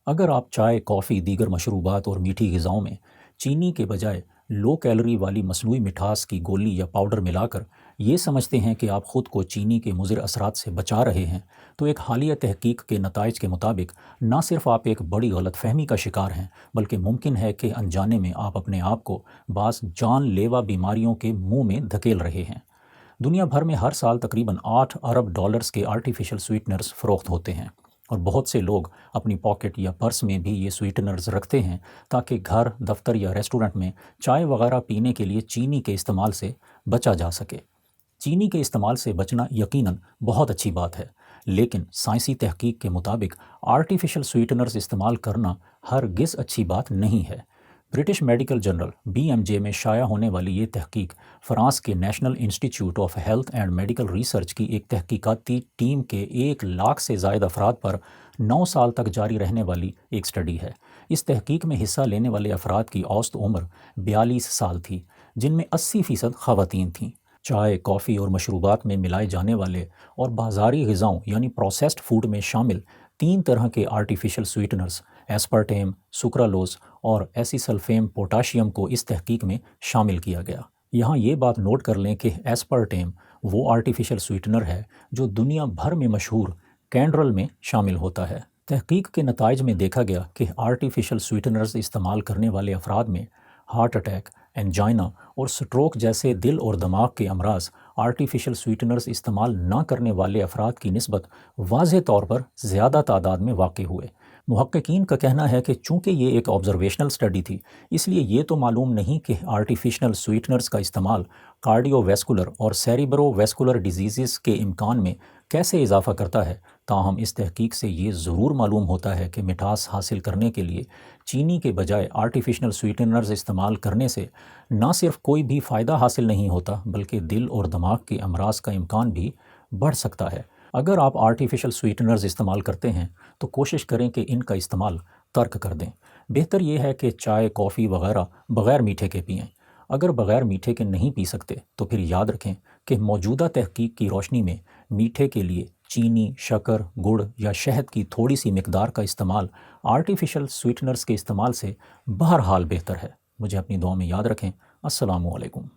اگر آپ چائے، کافی، دیگر مشروبات اور میٹھی غذاؤں میں چینی کے بجائے لو کیلوری والی مصنوعی مٹھاس کی گولی یا پاؤڈر ملا کر یہ سمجھتے ہیں کہ آپ خود کو چینی کے مضر اثرات سے بچا رہے ہیں، تو ایک حالیہ تحقیق کے نتائج کے مطابق نہ صرف آپ ایک بڑی غلط فہمی کا شکار ہیں، بلکہ ممکن ہے کہ انجانے میں آپ اپنے آپ کو بعض جان لیوا بیماریوں کے منہ میں دھکیل رہے ہیں۔ دنیا بھر میں ہر سال تقریباً 8 ارب ڈالرز کے آرٹیفیشل سویٹنرز فروخت ہوتے ہیں، اور بہت سے لوگ اپنی پاکٹ یا پرس میں بھی یہ سویٹنرز رکھتے ہیں تاکہ گھر، دفتر یا ریسٹورنٹ میں چائے وغیرہ پینے کے لیے چینی کے استعمال سے بچا جا سکے۔ چینی کے استعمال سے بچنا یقیناً بہت اچھی بات ہے، لیکن سائنسی تحقیق کے مطابق آرٹیفیشل سویٹنرز استعمال کرنا ہرگز اچھی بات نہیں ہے۔ برٹش میڈیکل جرنل BMJ میں شائع ہونے والی یہ تحقیق فرانس کے نیشنل انسٹی ٹیوٹ of health and medical research کی ایک تحقیقاتی ٹیم کے 1 لاکھ سے زائد افراد پر 9 سال تک جاری رہنے والی ایک سٹڈی ہے۔ اس تحقیق میں حصہ لینے والے افراد کی اوسط عمر 42 سال تھی، جن میں 80% خواتین تھیں۔ چائے، کافی اور مشروبات میں ملائے جانے والے اور بازاری غذاؤں یعنی پروسیسڈ فوڈ میں شامل 3 طرح کے آرٹیفیشل سویٹنرز ایسپرٹیم، سکرالوز اور ایسیسلفیم پوٹاشیم کو اس تحقیق میں شامل کیا گیا۔ یہاں یہ بات نوٹ کر لیں کہ ایسپرٹیم وہ آرٹیفیشل سویٹنر ہے جو دنیا بھر میں مشہور کینڈرل میں شامل ہوتا ہے۔ تحقیق کے نتائج میں دیکھا گیا کہ آرٹیفیشل سویٹنرز استعمال کرنے والے افراد میں ہارٹ اٹیک، انجائنا اور سٹروک جیسے دل اور دماغ کے امراض آرٹیفیشل سویٹنرز استعمال نہ کرنے والے افراد کی نسبت واضح طور پر زیادہ تعداد میں واقع ہوئے۔ محققین کا کہنا ہے کہ چونکہ یہ ایک آبزرویشنل سٹڈی تھی، اس لیے یہ تو معلوم نہیں کہ آرٹیفیشل سویٹنرز کا استعمال کارڈیو ویسکولر اور سیریبرو ویسکولر ڈیزیزز کے امکان میں کیسے اضافہ کرتا ہے، تاہم اس تحقیق سے یہ ضرور معلوم ہوتا ہے کہ مٹھاس حاصل کرنے کے لیے چینی کے بجائے آرٹیفیشل سویٹنرز استعمال کرنے سے نہ صرف کوئی بھی فائدہ حاصل نہیں ہوتا، بلکہ دل اور دماغ کے امراض کا امکان بھی بڑھ سکتا ہے۔ اگر آپ آرٹیفیشل سویٹنرز استعمال کرتے ہیں تو کوشش کریں کہ ان کا استعمال ترک کر دیں۔ بہتر یہ ہے کہ چائے، کافی وغیرہ بغیر میٹھے کے پئیں۔ اگر بغیر میٹھے کے نہیں پی سکتے تو پھر یاد رکھیں کہ موجودہ تحقیق کی روشنی میں میٹھے کے لیے چینی، شکر، گڑ یا شہد کی تھوڑی سی مقدار کا استعمال آرٹیفیشل سویٹنرز کے استعمال سے بہرحال بہتر ہے۔ مجھے اپنی دعا میں یاد رکھیں۔ السلام علیکم۔